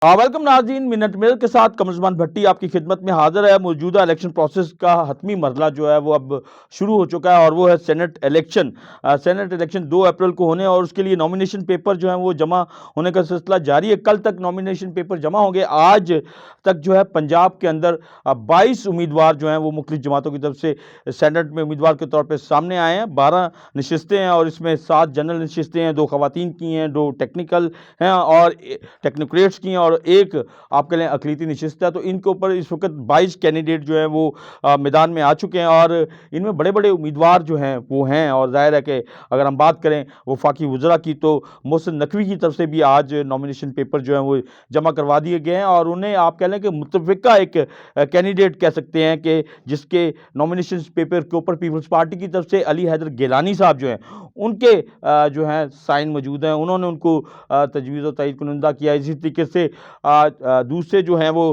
Welcome नाज़रीन, minute mail के साथ कमरुज़्ज़मान भट्टी आपकी खिदमत में हाज़िर है। मौजूदा इलेक्शन प्रोसेस का हतमी मरहला जो है वो अब शुरू हो चुका है और वो है सेनेट इलेक्शन। सेनेट इलेक्शन 2 अप्रैल को होने और उसके लिए नॉमिनेशन पेपर जो हैं वो जमा होने का सिलसिला जारी है। कल तक नॉमिनेशन पेपर जमा होंगे। आज तक जो है पंजाब के अंदर 22 उम्मीदवार जो हैं वो मुख्तलिफ जमातों की तरफ से सेनेट में उम्मीदवार के तौर पर सामने आए हैं। 12 नशिस्तें हैं और इसमें 7 जनरल नशिस्तें हैं, 2 ख़वातीन की हैं, 2 टेक्निकल हैं और टेक्नोक्रेट्स की हैं और एक आप कह लें अक़लीती नशिस्त है। तो इनके ऊपर इस वक्त 22 कैंडिडेट जो हैं वो मैदान में आ चुके हैं और इनमें बड़े बड़े उम्मीदवार जो हैं वो हैं। और ज़ाहिर है कि अगर हम बात करें वफाकी वज़रा की, तो मोहसिन नकवी की तरफ से भी आज नॉमिनेशन पेपर जो हैं वो जमा करवा दिए गए हैं और उन्हें आप कह लें कि मुतफ़िक़ा एक कैंडिडेट कह सकते हैं कि जिसके नॉमिनेशन पेपर के ऊपर पीपल्स पार्टी की तरफ से अली हैदर गिलानी साहब जो हैं उनके जो हैं साइन मौजूद हैं। उन्होंने उनको तजवीज़ और तईद कुनिंदा किया। इसी तरीके से दूसरे जो हैं वो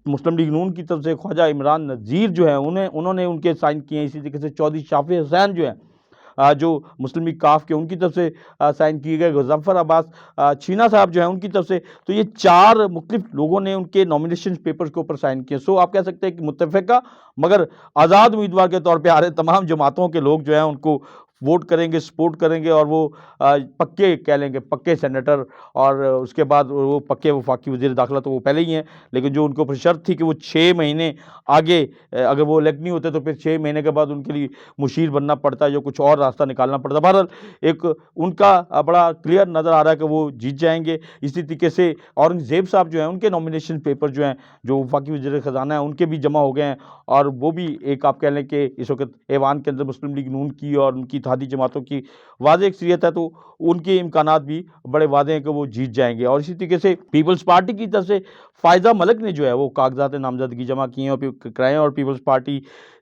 मुस्लिम लीग नून की तरफ से ख्वाजा इमरान नज़ीर जो हैं उन्होंने उनके साइन किए हैं। इसी तरीके से चौधरी शाफी हुसैन जो हैं जो मुस्लिम लीग काफ के उनकी तरफ से साइन किए गए। गज़फ़र अब्बास छीना साहब जो हैं उनकी तरफ से, तो ये 4 मुख्तलिफ लोगों ने उनके नॉमिनेशन पेपर्स के ऊपर साइन किए। सो आप कह सकते हैं कि मुत्तफ़िक़ा मगर आज़ाद उम्मीदवार के तौर पे आ रहे तमाम जमातों के लोग जो हैं उनको वोट करेंगे, सपोर्ट करेंगे और वो पक्के कह लेंगे पक्के सेनेटर और उसके बाद वो पक्के वफाकी वज़ीर दाखिला तो वो पहले ही हैं। लेकिन जो उनके ऊपर शर्त थी कि वो 6 महीने आगे अगर वो इलेक्ट नहीं होते तो फिर 6 महीने के बाद उनके लिए मुशीर बनना पड़ता है, जो कुछ और रास्ता निकालना पड़ता है। बहरहाल एक उनका बड़ा क्लियर नज़र आ रहा है कि वो जीत जाएंगे। इसी तरीके से औरंगज़ेब साहब जो हैं उनके नॉमिनेशन पेपर जो हैं जो वफाकी वज़ीर ख़ज़ाना है उनके भी जमा हो गए हैं और वो भी एक आप कह लें कि इस वक्त ऐवान के अंदर मुस्लिम लीग नून की और उनकी इत्तेहादी जमातों की वाज़ेह अक्सरियत है, तो उनके इम्कानात भी बड़े वादे हैं कि वो जीत जाएंगे। और इसी तरीके से पीपल्स पार्टी की तरफ से फ़ायज़ा मलिक ने जो है वो कागजात नामज़दगी जमा किए हैं और कराएँ और पीपल्स पार्टी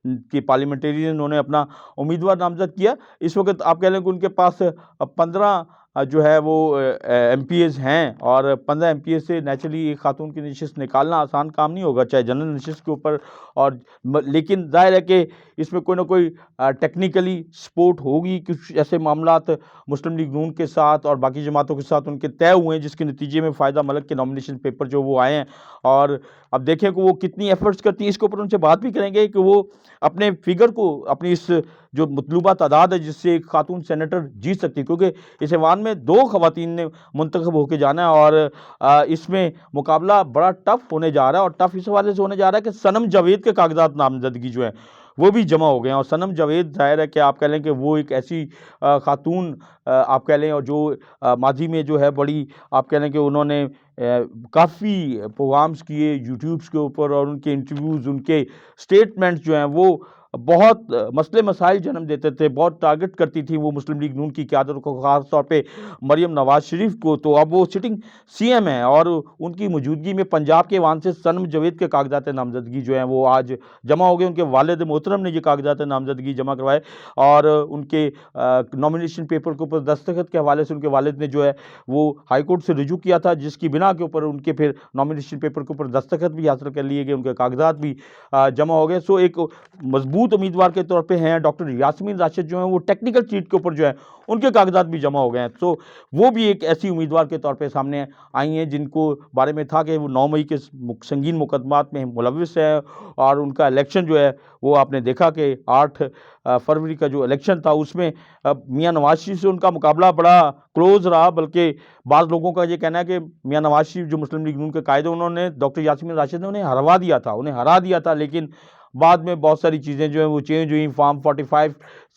के पार्लियामेंटेरियन उन्होंने अपना उम्मीदवार नामज़द किया। इस वक्त आप कह लें कि उनके पास 15 जो है वो एमपीएस हैं और 15 एमपीएस से नेचुरली एक खातून की नशिस्त निकालना आसान काम नहीं होगा, चाहे जनरल नशिस्त के ऊपर और लेकिन ज़ाहिर है कि इसमें कोई ना कोई टेक्निकली सपोर्ट होगी। कुछ ऐसे मामलात मुस्लिम लीग नून के साथ और बाकी जमातों के साथ उनके तय हुए हैं जिसके नतीजे में फ़ायदा मलिक के नॉमिनेशन पेपर जो वो आए हैं और अब देखें कि वो कितनी एफर्ट्स करती हैं। इसके ऊपर उनसे बात भी करेंगे कि वो अपने फिगर को अपनी इस जो मतलूबा तादाद है जिससे एक खातून सेनेटर जीत सकती है, क्योंकि इस ऐवान में 2 ख़वातीन ने मुंतखब होकर जाना है और इसमें मुकाबला बड़ा टफ होने जा रहा है और टफ इस हवाले से होने जा रहा है कि सनम जावेद के कागजात नामजदगी जो है वो भी जमा हो गए हैं। और सनम जावेद ज़ाहिर है कि आप कह लें कि वो एक ऐसी खातून आप कह लें और जो माजी में जो है बड़ी आप कह लें कि उन्होंने काफ़ी प्रोग्राम्स किए यूट्यूब्स के ऊपर और उनके इंटरव्यूज़ उनके स्टेटमेंट्स जो हैं वो बहुत मसले मसाइल जन्म देते थे, बहुत टारगेट करती थी वो मुस्लिम लीग नून की क़यादत को, ख़ास तौर पे मरियम नवाज़ शरीफ को। तो अब वो सिटिंग सीएम हैं और उनकी मौजूदगी में पंजाब के ऐवान से सनम जावेद के कागजात नामज़दगी जो हैं वो आज जमा हो गए। उनके वालिद मोहतरम ने ये कागजात नामज़दगी जमा करवाए और उनके नॉमिनेशन पेपर के ऊपर दस्तखत के हवाले से उनके वालिद ने जो है वो हाई कोर्ट से रुजू किया था, जिसकी बिना के ऊपर उनके फिर नॉमिनेशन पेपर के ऊपर दस्तखत भी हासिल कर लिए गए, उनके कागजात भी जमा हो गए। सो एक मजबूत उम्मीदवार के तौर पे हैं डॉक्टर यास्मीन राशिद जो हैं वो टेक्निकल सीट के ऊपर जो है उनके कागजात भी जमा हो गए हैं। तो वो भी एक ऐसी उम्मीदवार के तौर पे सामने आई हैं जिनको बारे में था कि वो 9 मई के संगीन मुकदमात में मुलविस है और उनका इलेक्शन जो है वो आपने देखा कि 8 फरवरी का जो इलेक्शन था उसमें मियां नवाज शरीफ से उनका मुकाबला बड़ा क्लोज रहा, बल्कि बाज़ लोगों का ये कहना है कि मियां नवाज शरीफ जो मुस्लिम लीग नून के कायदे उन्होंने डॉक्टर यास्मीन राशिद ने उन्हें हरा दिया था। लेकिन बाद में बहुत सारी चीज़ें जो हैं वो चेंज हुई। फार्म 45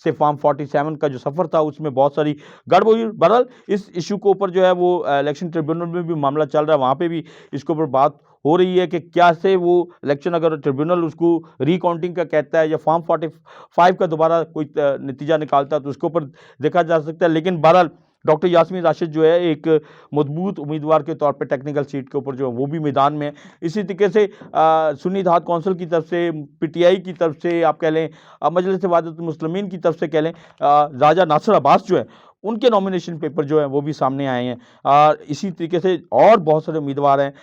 से फार्म 47 का जो सफ़र था उसमें बहुत सारी गड़बड़ हुई। बहरहाल इस इशू के ऊपर जो है वो इलेक्शन ट्रिब्यूनल में भी मामला चल रहा है, वहाँ पे भी इसके ऊपर बात हो रही है कि क्या से वो इलेक्शन अगर ट्रिब्यूनल उसको रिकाउंटिंग का कहता है या फार्म 45 का दोबारा कोई नतीजा निकालता है तो उसके ऊपर देखा जा सकता है। लेकिन बहरहाल डॉक्टर यास्मीन राशिद जो है एक मजबूत उम्मीदवार के तौर पे टेक्निकल सीट के ऊपर जो है वो भी मैदान में है। इसी तरीके से सुन्नी इत्तेहाद कौंसिल की तरफ से, पीटीआई की तरफ से आप कह लें मजलिस वहादतुल मुस्लिमीन की तरफ से कह लें राजा नासिर अब्बास जो है उनके नॉमिनेशन पेपर जो है वो भी सामने आए हैं। इसी तरीके से और बहुत सारे उम्मीदवार हैं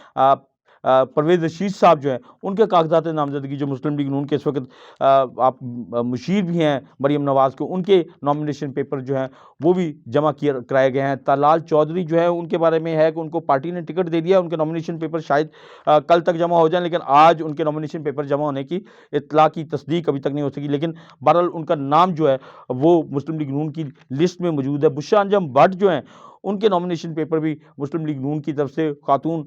परवेज़ रशीद साहब जो हैं उनके कागज़ात नामज़दगी जो मुस्लिम लीग नून के इस वक़्त आप मुशीर भी हैं मरीम नवाज़ के, उनके नॉमिनेशन पेपर जो हैं वो भी जमा किए कराए गए हैं। तलाल चौधरी जो है उनके बारे में है कि उनको पार्टी ने टिकट दे दिया, उनके नॉमिनेशन पेपर शायद कल तक जमा हो जाएँ, लेकिन आज उनके नॉमिनेशन पेपर जमा होने की इत्तला की तस्दीक अभी तक नहीं हो सकी। लेकिन बहरहाल उनका नाम जो है वो मुस्लिम लीग नून की लिस्ट में मौजूद है। बुशरा अंजम भट्ट जो हैं उनके नॉमिनेशन पेपर भी मुस्लिम लीग नून की तरफ से खातून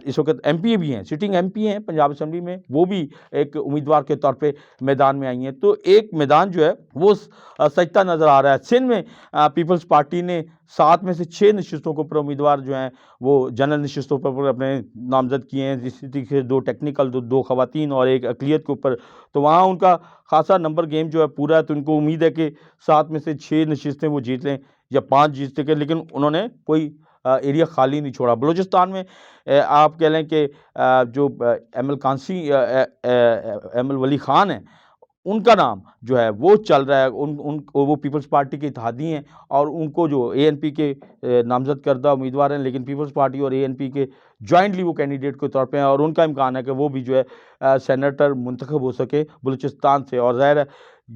इस वक्त एमपी भी हैं, सिटिंग एमपी हैं पंजाब असेंबली में, वो भी एक उम्मीदवार के तौर पे मैदान में आई हैं। तो एक मैदान जो है वो सजता नज़र आ रहा है। सिंध में पीपल्स पार्टी ने 7 में से 6 नशिस्तों के ऊपर उम्मीदवार जो हैं वो जनरल नशिस्तों पर अपने नामजद किए हैं, जिस तरीके से 2 टेक्निकल, 2 खवातीन और 1 अक़लियत के ऊपर। तो वहाँ उनका खासा नंबर गेम जो है पूरा है, तो उनको उम्मीद है कि 7 में से 6 नशिस्तें वो जीत लें या 5 जीत सकें, लेकिन उन्होंने कोई एरिया खाली नहीं छोड़ा। बलूचिस्तान में आप कह लें कि जो एमएल कांसी एमएल वली खान हैं, उनका नाम जो है वो चल रहा है। वो पीपल्स पार्टी के इत्तेहादी हैं और उनको जो एएनपी के नामज़द करदा उम्मीदवार हैं, लेकिन पीपल्स पार्टी और एएनपी के जॉइंटली वो कैंडिडेट के तौर पे हैं और उनका इम्कान है कि वो भी जो है सेनेटर मुंतखब हो सके बलूचिस्तान से। और ज़ाहिर है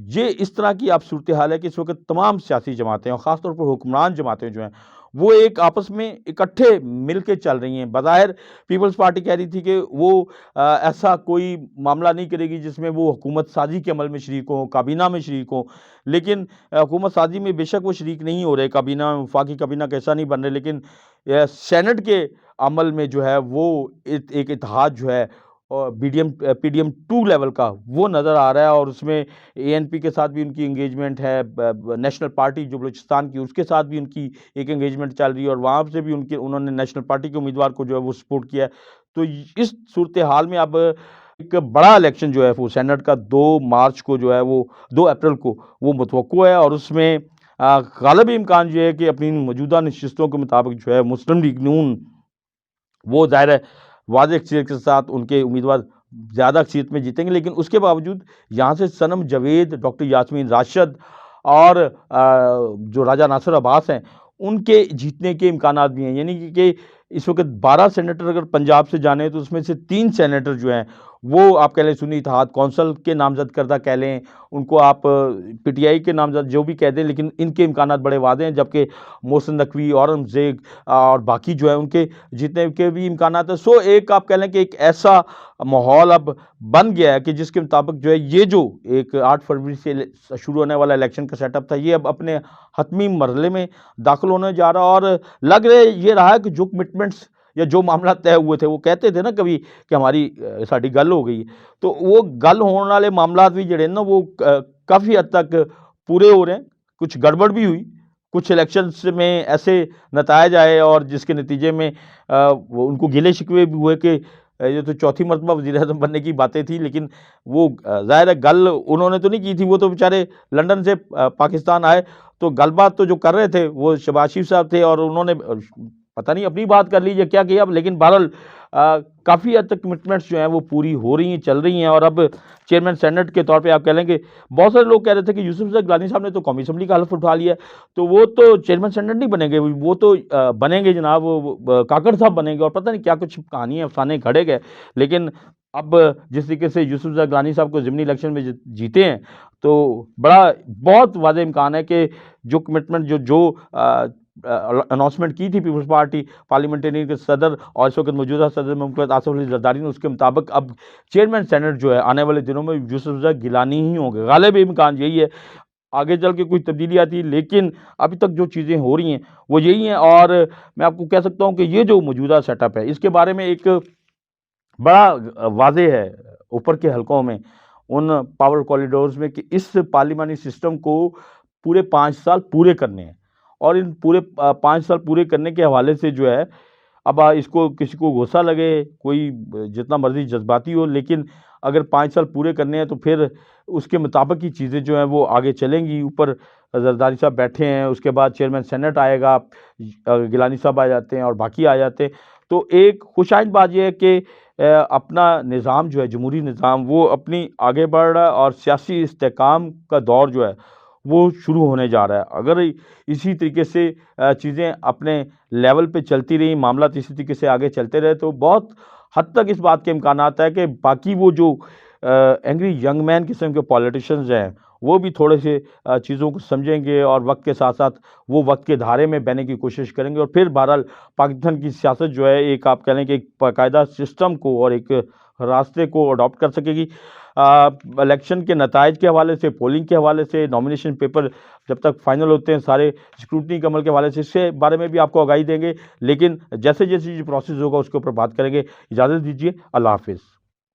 ये इस तरह की अब सूरत हाल है कि इस वक्त तमाम सियासी जमातें और ख़ास तौर पर हुक्मरान जमातें जो हैं वो एक आपस में इकट्ठे मिल के चल रही हैं। बज़ाहिर पीपल्स पार्टी कह रही थी कि वो ऐसा कोई मामला नहीं करेगी जिसमें वो हुकूमत साजी के अमल में शरीक हों, काबीना में शरीक हों, लेकिन हुकूमत साजी में बेशक वो शरीक नहीं हो रहे, काबीना वफाकी काबीना कैसा नहीं बन रहे, लेकिन सेनेट के अमल में जो है वो एक इत्तेहाद जो है और पीडीएम 2 लेवल का वो नज़र आ रहा है और उसमें एएनपी के साथ भी उनकी एंगेजमेंट है, नेशनल पार्टी जो बलूचिस्तान की उसके साथ भी उनकी एक एंगेजमेंट चल रही है और वहाँ से भी उन्होंने नेशनल पार्टी के उम्मीदवार को जो है वो सपोर्ट किया है। तो इस सूरत हाल में अब एक बड़ा इलेक्शन जो है वो सेनेट का 2 मार्च को जो है वो 2 अप्रैल को वो मुतवक्को है और उसमें गालिब इम्कान ये है कि अपनी मौजूदा नशिस्तों के मुताबिक जो है मुस्लिम लीग नून वो ज़ाहिर है वाज़ेह अक्सरियत के साथ उनके उम्मीदवार ज़्यादा अक्सरियत में जीतेंगे, लेकिन उसके बावजूद यहाँ से सनम जावेद, डॉक्टर यास्मीन राशिद और जो राजा नासिर अब्बास हैं उनके जीतने के इम्कानात भी हैं। यानी कि इस वक्त 12 सेनेटर अगर पंजाब से जाने तो उसमें से 3 सेनेटर जो हैं वो आप कह लें सुन्नी इत्तेहाद कौंसल के नामज़द करदा कह लें, उनको आप पीटीआई के नामज़द जो भी कह दें, लेकिन इनके इम्कानात बड़े वाज़े हैं। जबकि मोहसिन नकवी, औरंगज़ेब और बाकी जो है उनके जीतने के भी इम्कानात हैं। सो एक आप कह लें कि एक ऐसा माहौल अब बन गया है कि जिसके मुताबिक जो है ये जो एक 8 फरवरी से शुरू होने वाला इलेक्शन का सेटअप था ये अब अपने हतमी मरहले में दाखिल होने जा रहा है और लग रहा ये रहा है कि जो कमिटमेंट्स या जो मामला तय हुए थे, वो कहते थे ना कभी कि हमारी साड़ी गल हो गई, तो वो गल होने वाले मामला भी जड़े ना वो काफ़ी हद तक पूरे हो रहे हैं। कुछ गड़बड़ भी हुई, कुछ इलेक्शंस में ऐसे नतायज आए और जिसके नतीजे में वो उनको गिले शिकवे भी हुए कि ये तो चौथी मरतबा वज़ीर-ए-आज़म बनने की बातें थी, लेकिन वो ज़ाहिर है गल उन्होंने तो नहीं की थी, वो तो बेचारे लंदन से पाकिस्तान आए, तो गलबात तो जो कर रहे थे वो शहबाज शरीफ साहब थे और उन्होंने पता नहीं अपनी बात कर ली या क्या किया, लेकिन बहरहाल काफ़ी हद तक कमिटमेंट्स जो हैं वो पूरी हो रही हैं, चल रही हैं। और अब चेयरमैन सेनेट के तौर पे आप कह लें कि बहुत सारे लोग कह रहे थे कि यूसुफ ज़ई गिलानी साहब ने तो कौमी असम्बली का हल्फ उठा लिया है, तो वो तो चेयरमैन सेनेट नहीं बनेंगे, वो तो बनेंगे जनाब काकड़ साहब बनेंगे और पता नहीं क्या कुछ कहानी अफसाने घड़े गए। लेकिन अब जिस तरीके से यूसुफ ज़ई गिलानी साहब को ज़िमनी इलेक्शन में जीते हैं, तो बहुत वाज़ेह इम्कान है कि जो कमिटमेंट जो अनाउंसमेंट की थी पीपल्स पार्टी पार्लियामेंटेरियन के सदर और इस वक्त मौजूदा सदर मुमताज़ आसिफ अली ज़रदारी ने, उसके मुताबिक अब चेयरमैन सेनेट जो है आने वाले दिनों में यूसुफ ज़ई गिलानी ही होंगे। गालिब इम्कान यही है, आगे चल के कुछ तब्दीली आती है, लेकिन अभी तक जो चीज़ें हो रही हैं वो यही हैं। और मैं आपको कह सकता हूँ कि ये जो मौजूदा सेटअप है इसके बारे में एक बड़ा वाज़ेह है ऊपर के हलकों में, उन पावर कॉरिडोर्स में, कि इस पार्लिमानी सिस्टम को पूरे 5 साल पूरे करने हैं और इन पूरे 5 साल पूरे करने के हवाले से जो है अब इसको किसी को गुस्सा लगे, कोई जितना मर्ज़ी जज्बाती हो, लेकिन अगर 5 साल पूरे करने हैं तो फिर उसके मुताबिक ही चीज़ें जो हैं वो आगे चलेंगी। ऊपर ज़रदारी साहब बैठे हैं, उसके बाद चेयरमैन सेनेट आएगा, गिलानी साहब आ जाते हैं और बाकी आ जाते हैं। तो एक खुशाइन बात यह है कि अपना निज़ाम जो है जमहूरी निज़ाम वो अपनी आगे बढ़ रहा है और सियासी इस्तेहकाम का दौर जो है वो शुरू होने जा रहा है। अगर इसी तरीके से चीज़ें अपने लेवल पे चलती रहीं, मामला इसी तरीके से आगे चलते रहे, तो बहुत हद तक इस बात के इम्कानात है कि बाकी वो जो एंग्री यंग मैन किस्म के पॉलिटिशियंस हैं वो भी थोड़े से चीज़ों को समझेंगे और वक्त के साथ साथ वो वक्त के धारे में बहने की कोशिश करेंगे और फिर बहरहाल पाकिस्तान की सियासत जो है एक आप कह लें कि एक बाकायदा सिस्टम को और एक रास्ते को अडॉप्ट कर सकेगी। इलेक्शन के नताइज के हवाले से, पोलिंग के हवाले से, नॉमिनेशन पेपर जब तक फाइनल होते हैं सारे स्क्रूटनी के अमल के हवाले से, इसके बारे में भी आपको आगाही देंगे। लेकिन जैसे जैसे ये प्रोसेस होगा उसके ऊपर बात करेंगे। इजाज़त दीजिए, अल्लाह हाफिज़।